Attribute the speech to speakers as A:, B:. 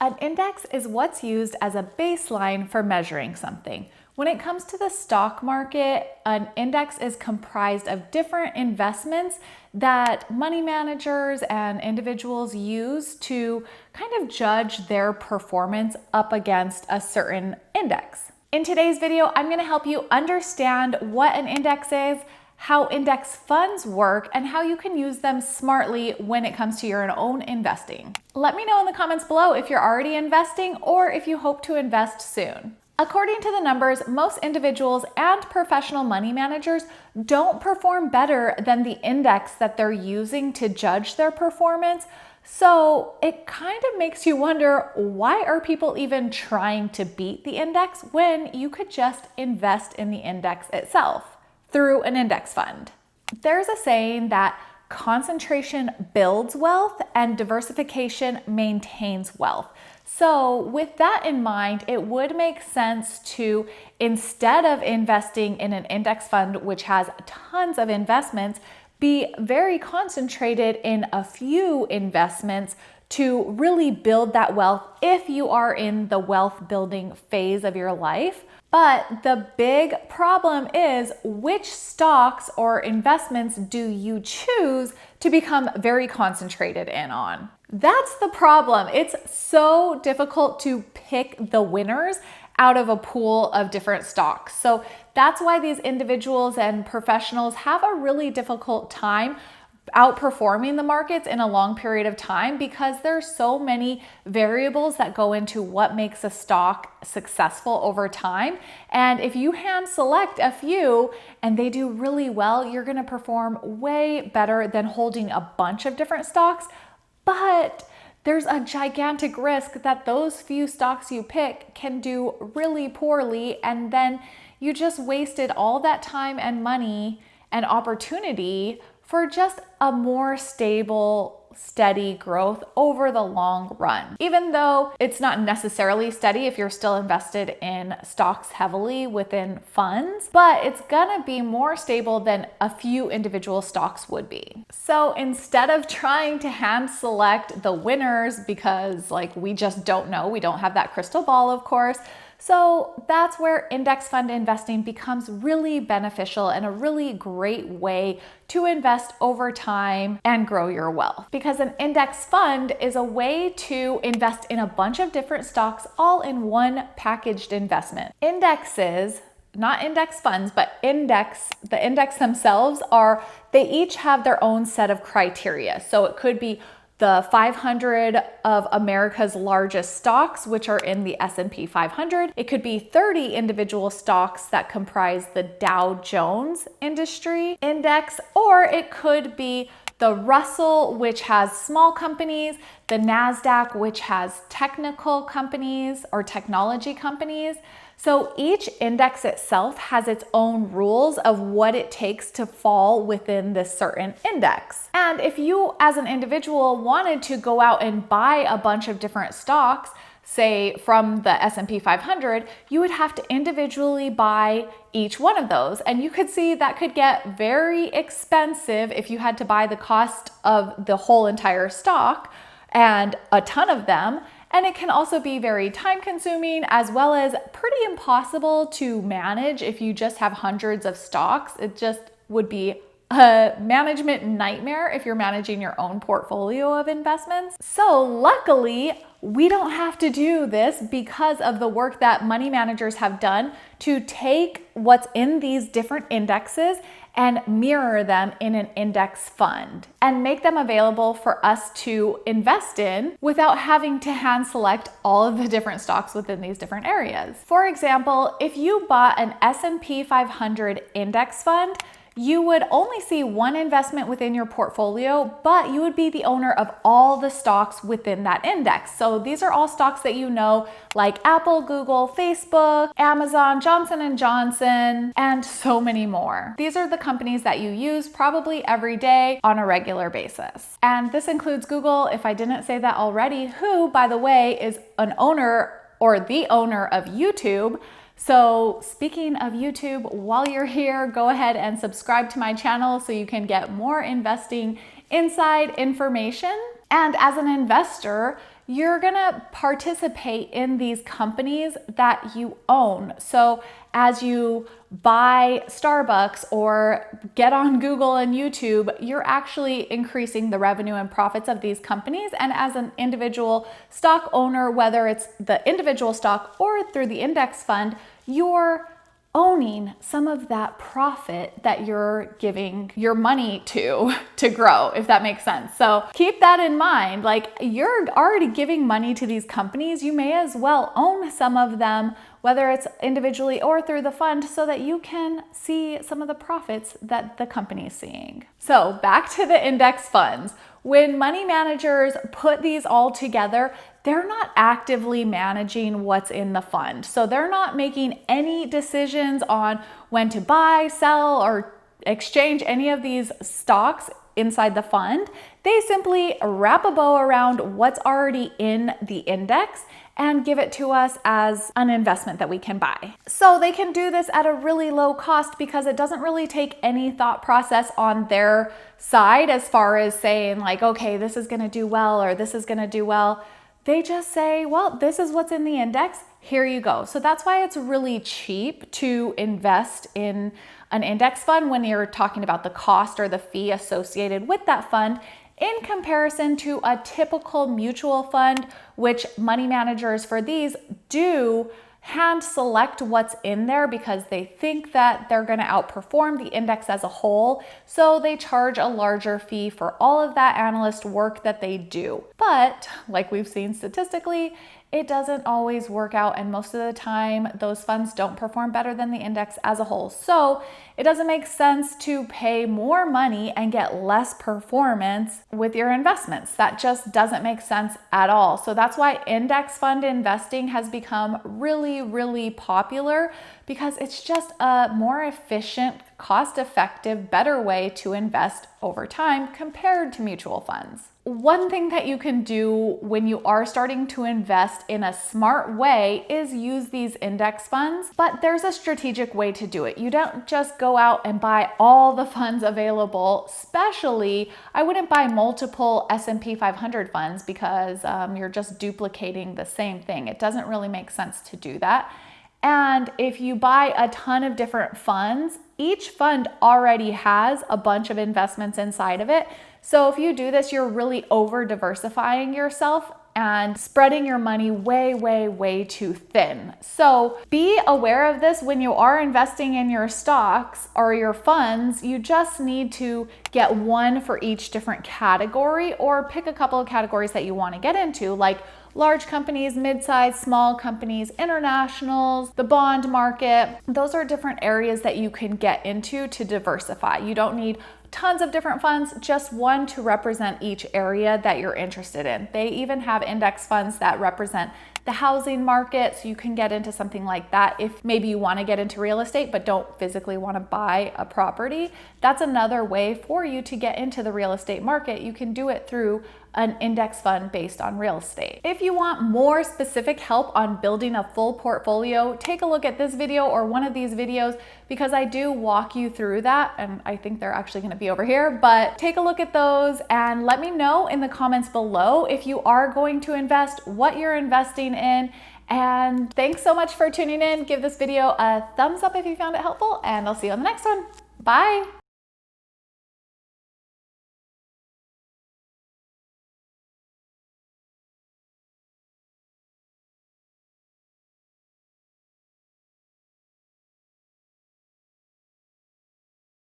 A: An index is what's used as a baseline for measuring something. When it comes to the stock market, an index is comprised of different investments that money managers and individuals use to kind of judge their performance up against a certain index. In today's video, I'm going to help you understand what an index is, how index funds work, and how you can use them smartly when it comes to your own investing. Let me know in the comments below if you're already investing or if you hope to invest soon. According to the numbers, most individuals and professional money managers don't perform better than the index that they're using to judge their performance. So it kind of makes you wonder, why are people even trying to beat the index when you could just invest in the index itself through an index fund? There's a saying that concentration builds wealth and diversification maintains wealth. So with that in mind, it would make sense to, instead of investing in an index fund which has tons of investments, be very concentrated in a few investments to really build that wealth if you are in the wealth building phase of your life. But the big problem is, which stocks or investments do you choose to become very concentrated in on? That's the problem. It's so difficult to pick the winners out of a pool of different stocks. So that's why these individuals and professionals have a really difficult time outperforming the markets in a long period of time, because there's so many variables that go into what makes a stock successful over time. And if you hand select a few and they do really well, you're going to perform way better than holding a bunch of different stocks. But there's a gigantic risk that those few stocks you pick can do really poorly, and then you just wasted all that time and money and opportunity for just a more stable, steady growth over the long run. Even though it's not necessarily steady if you're still invested in stocks heavily within funds, but it's gonna be more stable than a few individual stocks would be. So instead of trying to hand select the winners, because we just don't know, we don't have that crystal ball, of course, so that's where index fund investing becomes really beneficial and a really great way to invest over time and grow your wealth. Because an index fund is a way to invest in a bunch of different stocks all in one packaged investment. Indexes, not index funds, but the index themselves they each have their own set of criteria. So it could be the 500 of America's largest stocks, which are in the S&P 500. It could be 30 individual stocks that comprise the Dow Jones Industry Index, or it could be the Russell, which has small companies, the NASDAQ, which has technical companies or technology companies. So each index itself has its own rules of what it takes to fall within this certain index. And if you as an individual wanted to go out and buy a bunch of different stocks, say from the S&P 500, you would have to individually buy each one of those. And you could see that could get very expensive if you had to buy the cost of the whole entire stock and a ton of them. And it can also be very time consuming, as well as pretty impossible to manage if you just have hundreds of stocks. It just would be a management nightmare if you're managing your own portfolio of investments. So luckily, we don't have to do this because of the work that money managers have done to take what's in these different indexes and mirror them in an index fund and make them available for us to invest in without having to hand select all of the different stocks within these different areas. For example, if you bought an S&P 500 index fund, you would only see one investment within your portfolio, but you would be the owner of all the stocks within that index. So these are all stocks that you know, like Apple, Google, Facebook, Amazon, Johnson & Johnson, and so many more. These are the companies that you use probably every day on a regular basis. And this includes Google, if I didn't say that already, who, by the way, is an owner or the owner of YouTube. So speaking of YouTube, while you're here, go ahead and subscribe to my channel so you can get more investing inside information. And as an investor, you're gonna participate in these companies that you own. So as you buy Starbucks or get on Google and YouTube, you're actually increasing the revenue and profits of these companies. And as an individual stock owner, whether it's the individual stock or through the index fund, you're owning some of that profit that you're giving your money to grow, if that makes sense. So keep that in mind. Like, you're already giving money to these companies. You may as well own some of them, whether it's individually or through the fund, so that you can see some of the profits that the company is seeing. So back to the index funds. When money managers put these all together, they're not actively managing what's in the fund. So they're not making any decisions on when to buy, sell, or exchange any of these stocks inside the fund. They simply wrap a bow around what's already in the index and give it to us as an investment that we can buy. So they can do this at a really low cost because it doesn't really take any thought process on their side as far as saying like, okay, this is gonna do well or this is gonna do well. They just say, well, this is what's in the index, here you go. So that's why it's really cheap to invest in an index fund when you're talking about the cost or the fee associated with that fund, in comparison to a typical mutual fund, which money managers for these do hand select what's in there because they think that they're going to outperform the index as a whole. So they charge a larger fee for all of that analyst work that they do. But like we've seen statistically, it doesn't always work out, and most of the time those funds don't perform better than the index as a whole. So it doesn't make sense to pay more money and get less performance with your investments. That just doesn't make sense at all. So that's why index fund investing has become really, really popular, because it's just a more efficient, cost-effective, better way to invest over time compared to mutual funds. One thing that you can do when you are starting to invest in a smart way is use these index funds, but there's a strategic way to do it. You don't just go out and buy all the funds available. Especially, I wouldn't buy multiple S&P 500 funds because you're just duplicating the same thing. It doesn't really make sense to do that. And if you buy a ton of different funds, each fund already has a bunch of investments inside of it. So if you do this, you're really over diversifying yourself and spreading your money way, way, way too thin. So be aware of this when you are investing in your stocks or your funds. You just need to get one for each different category, or pick a couple of categories that you want to get into, like large companies, mid-sized, small companies, internationals, the bond market. Those are different areas that you can get into to diversify. You don't need tons of different funds, just one to represent each area that you're interested in. They even have index funds that represent the housing market, so you can get into something like that if maybe you want to get into real estate but don't physically want to buy a property. That's another way for you to get into the real estate market. You can do it through an index fund based on real estate. If you want more specific help on building a full portfolio, take a look at this video or one of these videos, because I do walk you through that, and I think they're actually going to be over here, but take a look at those and let me know in the comments below if you are going to invest, what you're investing in. And thanks so much for tuning in. Give this video a thumbs up if you found it helpful, and I'll see you on the next one. Bye.